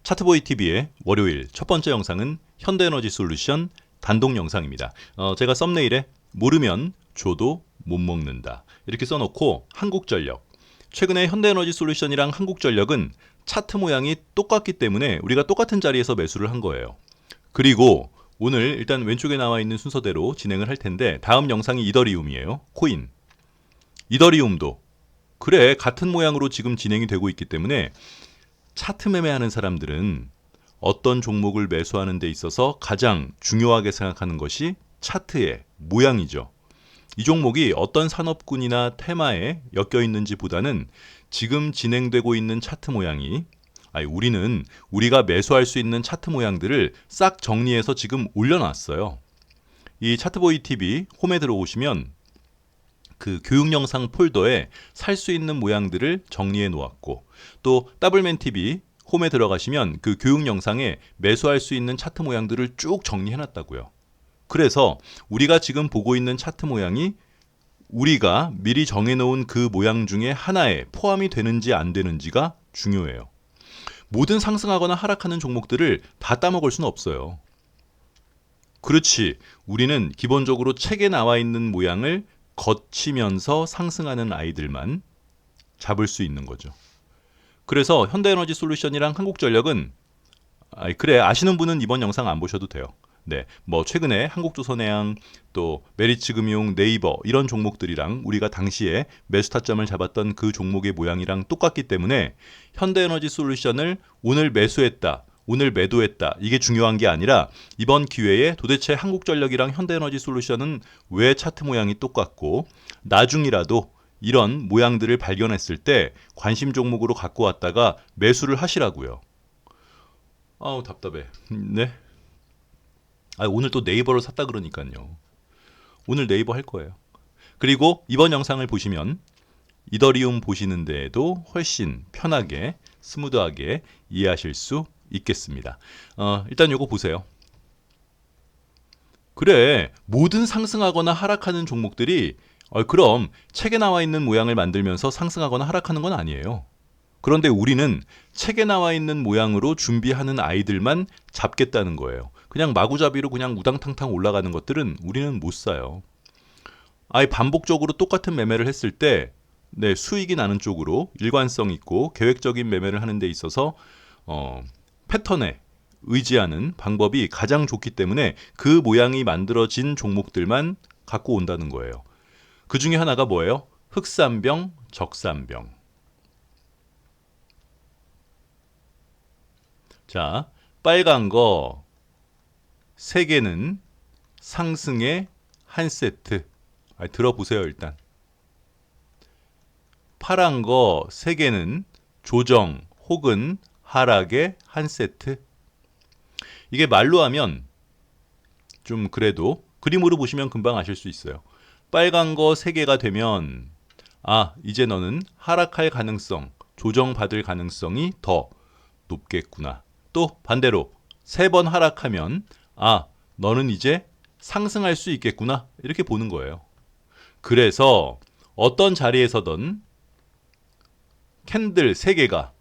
차트보이 TV의 월요일 첫 번째 영상은 현대에너지솔루션 단독 영상입니다. 제가 썸네일에 모르면 줘도 못 먹는다 이렇게 써놓고 한국전력, 최근에 현대에너지솔루션이랑 한국전력은 차트 모양이 똑같기 때문에 우리가 똑같은 자리에서 매수를 한 거예요. 그리고 오늘 일단 왼쪽에 나와 있는 순서대로 진행을 할 텐데, 다음 영상이 이더리움이에요. 코인. 이더리움도 그래 같은 모양으로 지금 진행이 되고 있기 때문에 차트 매매하는 사람들은 어떤 종목을 매수하는 데 있어서 가장 중요하게 생각하는 것이 차트의 모양이죠. 이 종목이 어떤 산업군이나 테마에 엮여 있는지 보다는 지금 진행되고 있는 차트 모양이, 우리는 우리가 매수할 수 있는 차트 모양들을 싹 정리해서 지금 올려놨어요. 이 차트보이 TV 홈에 들어오시면 그 교육 영상 폴더에 살 수 있는 모양들을 정리해 놓았고, 또 더블맨 TV 홈에 들어가시면 그 교육 영상에 매수할 수 있는 차트 모양들을 쭉 정리해 놨다고요. 그래서 우리가 지금 보고 있는 차트 모양이 우리가 미리 정해놓은 그 모양 중에 하나에 포함이 되는지 안 되는지가 중요해요. 모든 상승하거나 하락하는 종목들을 다 따먹을 수는 없어요. 그렇지, 우리는 기본적으로 책에 나와 있는 모양을 거치면서 상승하는 아이들만 잡을 수 있는 거죠. 그래서 현대에너지솔루션이랑 한국전력은 그래 아시는 분은 이번 영상 안 보셔도 돼요. 네, 뭐 최근에 한국조선해양, 또 메리츠금융, 네이버 이런 종목들이랑 우리가 당시에 매수 타점을 잡았던 그 종목의 모양이랑 똑같기 때문에 현대에너지솔루션을 오늘 매수했다, 오늘 매도했다 이게 중요한 게 아니라 이번 기회에 도대체 한국전력이랑 현대에너지솔루션은 왜 차트 모양이 똑같고 나중이라도 이런 모양들을 발견했을 때 관심 종목으로 갖고 왔다가 매수를 하시라고요. 아우 답답해. 네. 오늘 또 네이버를 샀다 그러니까요. 오늘 네이버 할 거예요. 그리고 이번 영상을 보시면 이더리움 보시는 데에도 훨씬 편하게 스무드하게 이해하실 수 있겠습니다. 일단 요거 보세요. 그래 모든 상승하거나 하락하는 종목들이 그럼 책에 나와 있는 모양을 만들면서 상승하거나 하락하는 건 아니에요. 그런데 우리는 책에 나와 있는 모양으로 준비하는 아이들만 잡겠다는 거예요. 그냥 마구잡이로 그냥 우당탕탕 올라가는 것들은 우리는 못 사요. 반복적으로 똑같은 매매를 했을 때 수익이 나는 쪽으로 일관성 있고 계획적인 매매를 하는 데 있어서 패턴에 의지하는 방법이 가장 좋기 때문에 그 모양이 만들어진 종목들만 갖고 온다는 거예요. 그 중에 하나가 뭐예요? 흑산병, 적산병. 자, 빨간 거 3개는 상승의 한 세트. 들어보세요, 일단. 파란 거 3개는 조정 혹은 하락의 한 세트. 이게 말로 하면 좀 그래도 그림으로 보시면 금방 아실 수 있어요. 빨간 거 3개가 되면 이제 너는 하락할 가능성, 조정받을 가능성이 더 높겠구나. 또 반대로 3번 하락하면 너는 이제 상승할 수 있겠구나 이렇게 보는 거예요. 그래서 어떤 자리에서든 캔들 3개가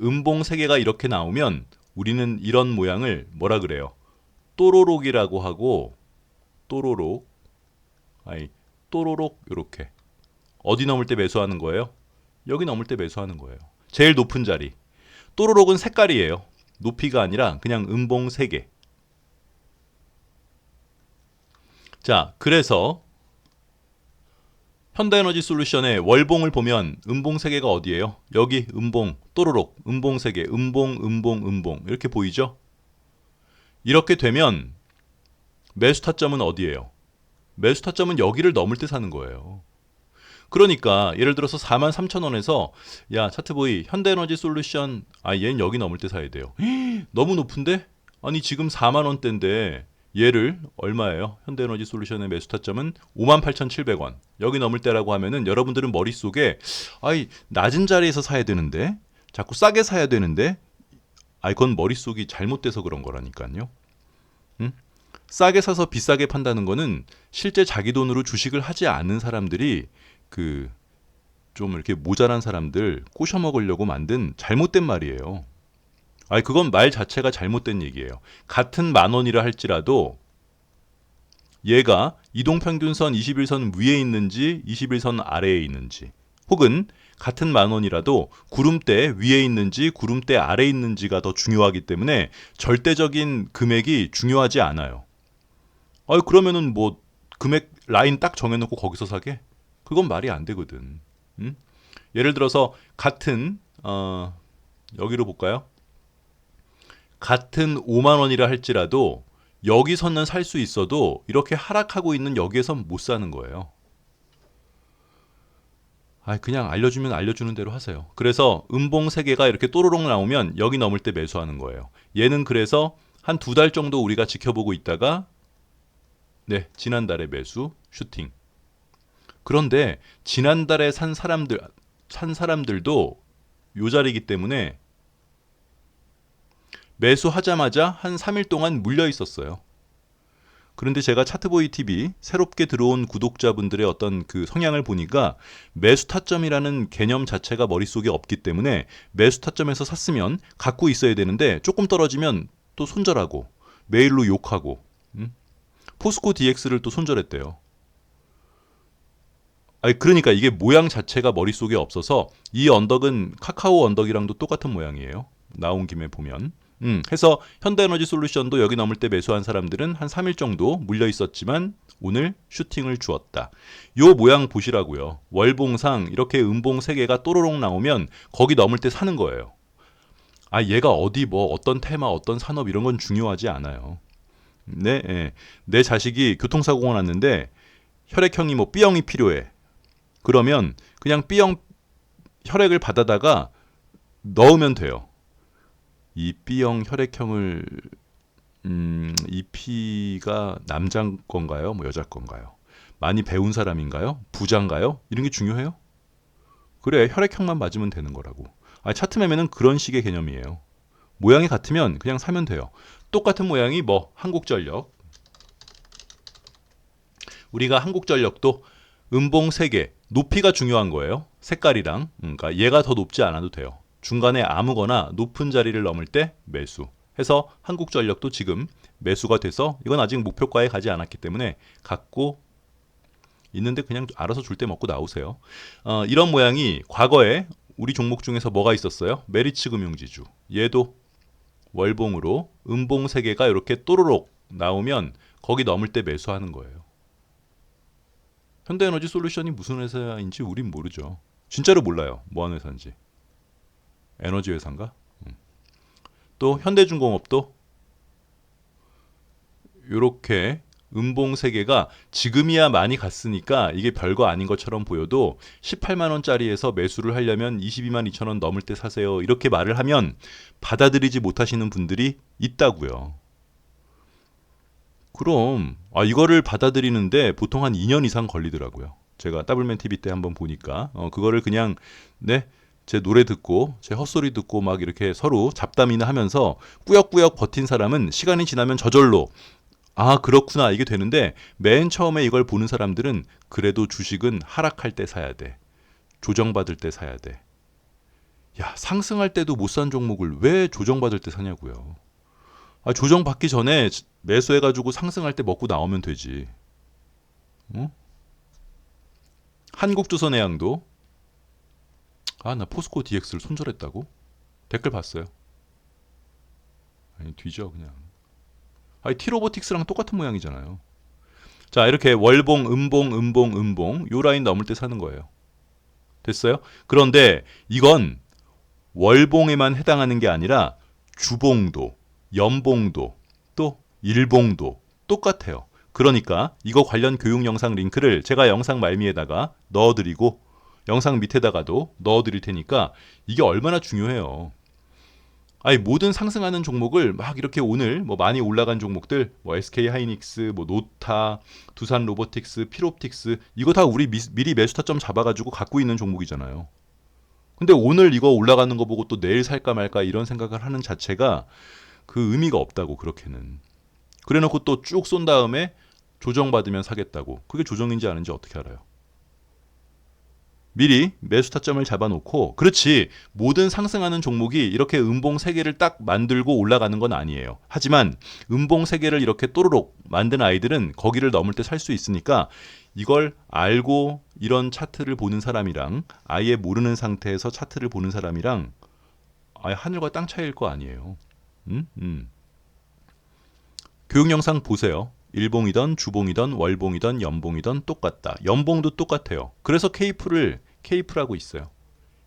음봉 3개가 이렇게 나오면 우리는 이런 모양을 뭐라 그래요? 또로록이라고 하고, 또로록 이렇게 어디 넘을 때 매수하는 거예요? 여기 넘을 때 매수하는 거예요. 제일 높은 자리. 또로록은 색깔이에요. 높이가 아니라 그냥 음봉 3개. 자, 그래서 현대에너지솔루션의 월봉을 보면 음봉 3개가 어디예요? 여기 음봉, 또로록, 음봉 3개, 음봉 이렇게 보이죠? 이렇게 되면 매수 타점은 어디예요? 매수 타점은 여기를 넘을 때 사는 거예요. 그러니까 예를 들어서 43,000원에서 야 차트보이 현대에너지솔루션 얘는 여기 넘을 때 사야 돼요. 너무 높은데? 지금 4만원대인데 얘를 얼마예요? 현대에너지솔루션의 매수 타점은 58,700원. 여기 넘을 때라고 하면은 여러분들은 머릿속에 낮은 자리에서 사야 되는데 자꾸 싸게 사야 되는데 그건 머릿속이 잘못돼서 그런 거라니까요. 응? 싸게 사서 비싸게 판다는 거는 실제 자기 돈으로 주식을 하지 않는 사람들이 좀 이렇게 모자란 사람들 꼬셔 먹으려고 만든 잘못된 말이에요. 아니 그건 말 자체가 잘못된 얘기예요. 같은 만 원이라 할지라도 얘가 이동평균선 21선 위에 있는지 21선 아래에 있는지 혹은 같은 만 원이라도 구름대 위에 있는지 구름대 아래에 있는지가 더 중요하기 때문에 절대적인 금액이 중요하지 않아요. 그러면은 뭐 금액 라인 딱 정해놓고 거기서 사게? 그건 말이 안 되거든. 음? 예를 들어서 같은 여기로 볼까요? 같은 5만 원이라 할지라도 여기서는 살 수 있어도 이렇게 하락하고 있는 여기에선 못 사는 거예요. 그냥 알려주면 알려주는 대로 하세요. 그래서 음봉 3개가 이렇게 또로록 나오면 여기 넘을 때 매수하는 거예요. 얘는 그래서 한 2달 정도 우리가 지켜보고 있다가 네, 지난달에 매수 슈팅. 그런데 지난달에 산 사람들도 요 자리이기 때문에 매수하자마자 한 3일 동안 물려 있었어요. 그런데 제가 차트보이 TV 새롭게 들어온 구독자분들의 어떤 그 성향을 보니까 매수 타점이라는 개념 자체가 머릿속에 없기 때문에 매수 타점에서 샀으면 갖고 있어야 되는데 조금 떨어지면 또 손절하고 메일로 욕하고 포스코 DX를 또 손절했대요. 그러니까 이게 모양 자체가 머릿속에 없어서 이 언덕은 카카오 언덕이랑도 똑같은 모양이에요. 나온 김에 보면. 해서 현대에너지 솔루션도 여기 넘을 때 매수한 사람들은 한 3일 정도 물려 있었지만 오늘 슈팅을 주었다. 요 모양 보시라고요. 월봉상 이렇게 음봉 3개가 또로록 나오면 거기 넘을 때 사는 거예요. 얘가 어디 뭐 어떤 테마 어떤 산업 이런 건 중요하지 않아요. 내 자식이 교통사고가 났는데 혈액형이 뭐 B형이 필요해. 그러면 그냥 B형 혈액을 받아다가 넣으면 돼요. 이 B형 혈액형을 이 P가 남자 건가요? 뭐 여자 건가요? 많이 배운 사람인가요? 부자인가요? 이런 게 중요해요? 그래, 혈액형만 맞으면 되는 거라고. 차트 매매는 그런 식의 개념이에요. 모양이 같으면 그냥 사면 돼요. 똑같은 모양이 뭐 한국전력. 우리가 한국전력도 음봉 3개, 높이가 중요한 거예요. 색깔이랑. 그러니까 얘가 더 높지 않아도 돼요. 중간에 아무거나 높은 자리를 넘을 때 매수. 해서 한국전력도 지금 매수가 돼서 이건 아직 목표가에 가지 않았기 때문에 갖고 있는데 그냥 알아서 줄 때 먹고 나오세요. 이런 모양이 과거에 우리 종목 중에서 뭐가 있었어요? 메리츠 금융지주. 얘도 월봉으로 음봉 3개가 이렇게 또로록 나오면 거기 넘을 때 매수하는 거예요. 현대에너지 솔루션이 무슨 회사인지 우린 모르죠. 진짜로 몰라요. 뭐 하는 회사인지. 에너지 회사인가? 또 현대중공업도 이렇게 음봉 3개가 지금이야 많이 갔으니까 이게 별거 아닌 것처럼 보여도 18만 원짜리에서 매수를 하려면 22만 2천 원 넘을 때 사세요. 이렇게 말을 하면 받아들이지 못하시는 분들이 있다고요. 그럼 이거를 받아들이는데 보통 한 2년 이상 걸리더라고요. 제가 더블맨 TV 때 한번 보니까 그거를 그냥 제 노래 듣고 제 헛소리 듣고 막 이렇게 서로 잡담이나 하면서 꾸역꾸역 버틴 사람은 시간이 지나면 저절로 그렇구나 이게 되는데 맨 처음에 이걸 보는 사람들은 그래도 주식은 하락할 때 사야 돼. 조정받을 때 사야 돼. 상승할 때도 못 산 종목을 왜 조정받을 때 사냐고요. 조정받기 전에 매수해가지고 상승할 때 먹고 나오면 되지. 한국조선해양도 나 포스코 DX를 손절했다고? 댓글 봤어요. 뒤져 그냥. T로보틱스랑 똑같은 모양이잖아요. 자, 이렇게 월봉, 음봉 요 라인 넘을 때 사는 거예요. 됐어요? 그런데 이건 월봉에만 해당하는 게 아니라 주봉도, 연봉도, 또 일봉도 똑같아요. 그러니까 이거 관련 교육 영상 링크를 제가 영상 말미에다가 넣어드리고 영상 밑에다가도 넣어드릴 테니까 이게 얼마나 중요해요. 모든 상승하는 종목을 막 이렇게 오늘 뭐 많이 올라간 종목들 뭐 SK 하이닉스, 뭐 노타, 두산 로보틱스, 필옵틱스 이거 다 우리 미리 매수 타점 잡아가지고 갖고 있는 종목이잖아요. 근데 오늘 이거 올라가는 거 보고 또 내일 살까 말까 이런 생각을 하는 자체가 그 의미가 없다고 그렇게는. 그래놓고 또 쭉 쏜 다음에 조정받으면 사겠다고. 그게 조정인지 아닌지 어떻게 알아요? 미리 매수 타점을 잡아놓고 그렇지 모든 상승하는 종목이 이렇게 음봉 3개를 딱 만들고 올라가는 건 아니에요. 하지만 음봉 3개를 이렇게 또르륵 만든 아이들은 거기를 넘을 때 살 수 있으니까 이걸 알고 이런 차트를 보는 사람이랑 아예 모르는 상태에서 차트를 보는 사람이랑 아예 하늘과 땅 차이일 거 아니에요. 음? 교육 영상 보세요. 일봉이던 주봉이던 월봉이던 연봉이던 똑같다. 연봉도 똑같아요. 그래서 케이프라고 있어요.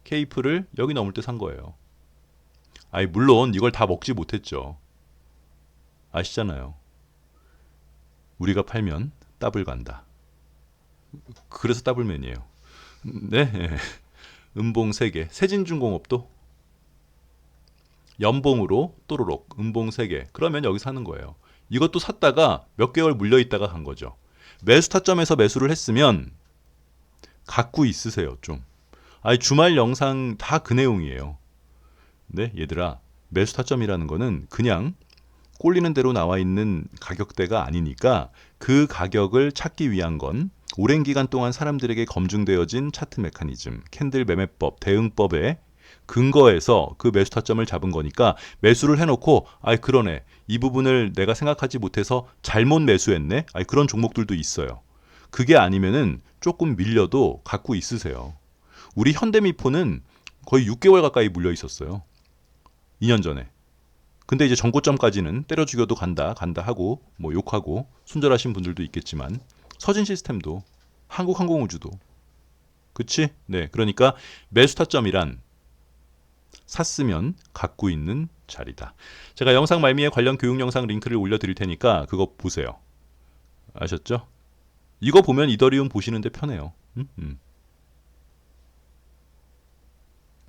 케이프를 여기 넘을 때 산 거예요. 아니 물론 이걸 다 먹지 못했죠. 아시잖아요. 우리가 팔면 더블 간다. 그래서 더블맨이에요. 네. 음봉 3개. 세진중공업도 연봉으로 또르륵 음봉 3개. 그러면 여기 사는 거예요. 이것도 샀다가 몇 개월 물려 있다가 간 거죠. 매수 타점에서 매수를 했으면 갖고 있으세요, 좀. 아니 주말 영상 다 그 내용이에요. 네, 얘들아. 매수 타점이라는 거는 그냥 꼴리는 대로 나와 있는 가격대가 아니니까 그 가격을 찾기 위한 건 오랜 기간 동안 사람들에게 검증되어진 차트 메커니즘, 캔들 매매법, 대응법에 근거해서 그 매수 타점을 잡은 거니까 매수를 해놓고 아이 그러네 이 부분을 내가 생각하지 못해서 잘못 매수했네 아이 그런 종목들도 있어요. 그게 아니면은 조금 밀려도 갖고 있으세요. 우리 현대미포는 거의 6개월 가까이 물려 있었어요. 2년 전에. 근데 이제 전고점까지는 때려 죽여도 간다 하고 뭐 욕하고 순절하신 분들도 있겠지만 서진 시스템도 한국항공우주도 그치? 네, 그러니까 매수 타점이란 샀으면 갖고 있는 자리다. 제가 영상 말미에 관련 교육 영상 링크를 올려드릴 테니까 그거 보세요. 아셨죠? 이거 보면 이더리움 보시는데 편해요.